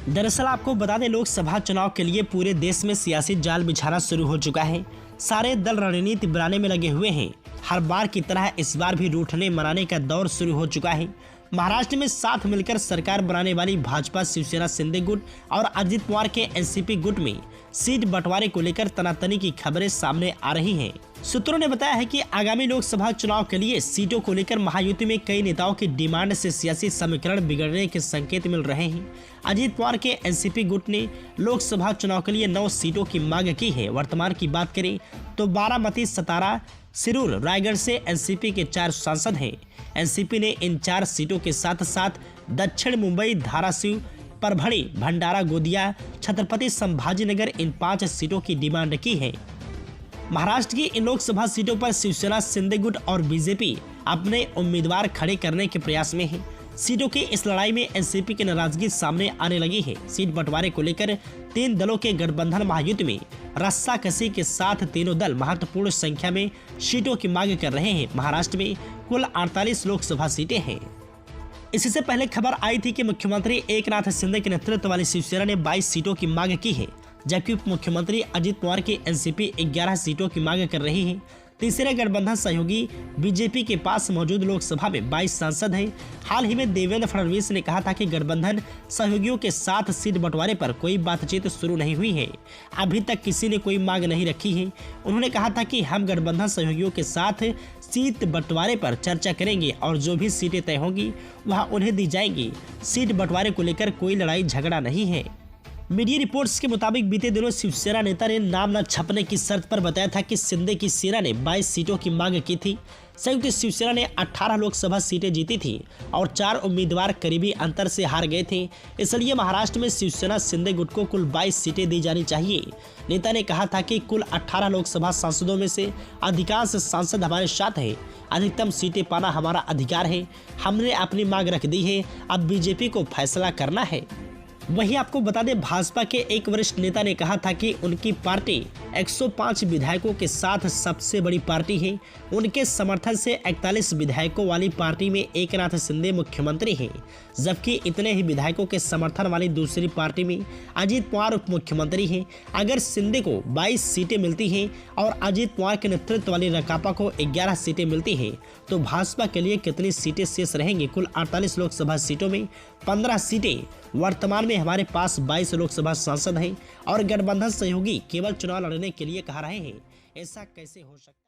दरअसल आपको बता दें, लोकसभा चुनाव के लिए पूरे देश में सियासी जाल बिछाना शुरू हो चुका है। सारे दल रणनीति बनाने में लगे हुए हैं। हर बार की तरह इस बार भी रूठने मनाने का दौर शुरू हो चुका है। महाराष्ट्र में साथ मिलकर सरकार बनाने वाली भाजपा शिवसेना शिंदे गुट और अजित पवार के एनसीपी गुट में सीट बंटवारे को लेकर तनातनी की खबरें सामने आ रही हैं। सूत्रों ने बताया है कि आगामी लोकसभा चुनाव के लिए सीटों को लेकर महायुति में कई नेताओं की डिमांड से सियासी समीकरण बिगड़ने के संकेत मिल रहे हैं। अजित पवार के एनसीपी गुट ने लोकसभा चुनाव के लिए 9 सीटों की मांग की है। वर्तमान की बात करें तो बारामती, सतारा, सिरूर, रायगढ़ से एनसीपी के 4 सांसद हैं। एनसीपी ने इन 4 सीटों के साथ साथ दक्षिण मुंबई, धाराशिव, परभणी, भंडारा, गोंदिया, छत्रपति संभाजीनगर इन 5 सीटों की डिमांड की है। महाराष्ट्र की इन लोकसभा सीटों पर शिवसेना शिंदे गुट और बीजेपी अपने उम्मीदवार खड़े करने के प्रयास में है। सीटों की इस लड़ाई में एनसीपी की नाराजगी सामने आने लगी है। सीट बंटवारे को लेकर 3 दलों के गठबंधन महायुति में रस्साकसी के साथ तीनों दल महत्वपूर्ण संख्या में सीटों की मांग कर रहे हैं। महाराष्ट्र में कुल 48 लोकसभा सीटें हैं। इससे पहले खबर आई थी कि मुख्यमंत्री एकनाथ शिंदे के नेतृत्व वाली शिवसेना ने 22 सीटों की मांग की है, जबकि उप मुख्यमंत्री अजित पवार की एनसीपी 11 सीटों की मांग कर रही है। तीसरे गठबंधन सहयोगी बीजेपी के पास मौजूद लोकसभा में 22 सांसद हैं। हाल ही में देवेंद्र फडणवीस ने कहा था कि गठबंधन सहयोगियों के साथ सीट बंटवारे पर कोई बातचीत शुरू नहीं हुई है। अभी तक किसी ने कोई मांग नहीं रखी है। उन्होंने कहा था कि हम गठबंधन सहयोगियों के साथ सीट बंटवारे पर चर्चा करेंगे और जो भी सीटें तय होंगी वह उन्हें दी जाएंगी। सीट बंटवारे को लेकर कोई लड़ाई झगड़ा नहीं है। मीडिया रिपोर्ट्स के मुताबिक बीते दिनों शिवसेना नेता ने नाम न छपने की शर्त पर बताया था कि शिंदे की सेना ने 22 सीटों की मांग की थी। संयुक्त शिवसेना ने 18 लोकसभा सीटें जीती थी और 4 उम्मीदवार करीबी अंतर से हार गए थे। इसलिए महाराष्ट्र में शिवसेना शिंदे गुट को कुल 22 सीटें दी जानी चाहिए। नेता ने कहा था कि कुल 18 लोकसभा सांसदों में से अधिकांश सांसद हमारे साथ हैं। अधिकतम सीटें पाना हमारा अधिकार है। हमने अपनी मांग रख दी है, अब बीजेपी को फैसला करना है। वहीं आपको बता दें, भाजपा के एक वरिष्ठ नेता ने कहा था कि उनकी पार्टी 105 विधायकों के साथ सबसे बड़ी पार्टी है। उनके समर्थन से 41 विधायकों वाली पार्टी में एकनाथ शिंदे मुख्यमंत्री हैं, जबकि इतने ही विधायकों के समर्थन वाली दूसरी पार्टी में अजित पवार उप मुख्यमंत्री हैं। अगर शिंदे को 22 सीटें मिलती हैं और अजित पवार के नेतृत्व वाली राकांपा को 11 सीटें मिलती हैं, तो भाजपा के लिए कितनी सीटें शेष रहेंगी? कुल 48 लोकसभा सीटों में 15 सीटें। वर्तमान में हमारे पास 22 लोकसभा सांसद हैं और गठबंधन सहयोगी केवल चुनाव लड़ने के लिए कह रहे हैं। ऐसा कैसे हो सकता है?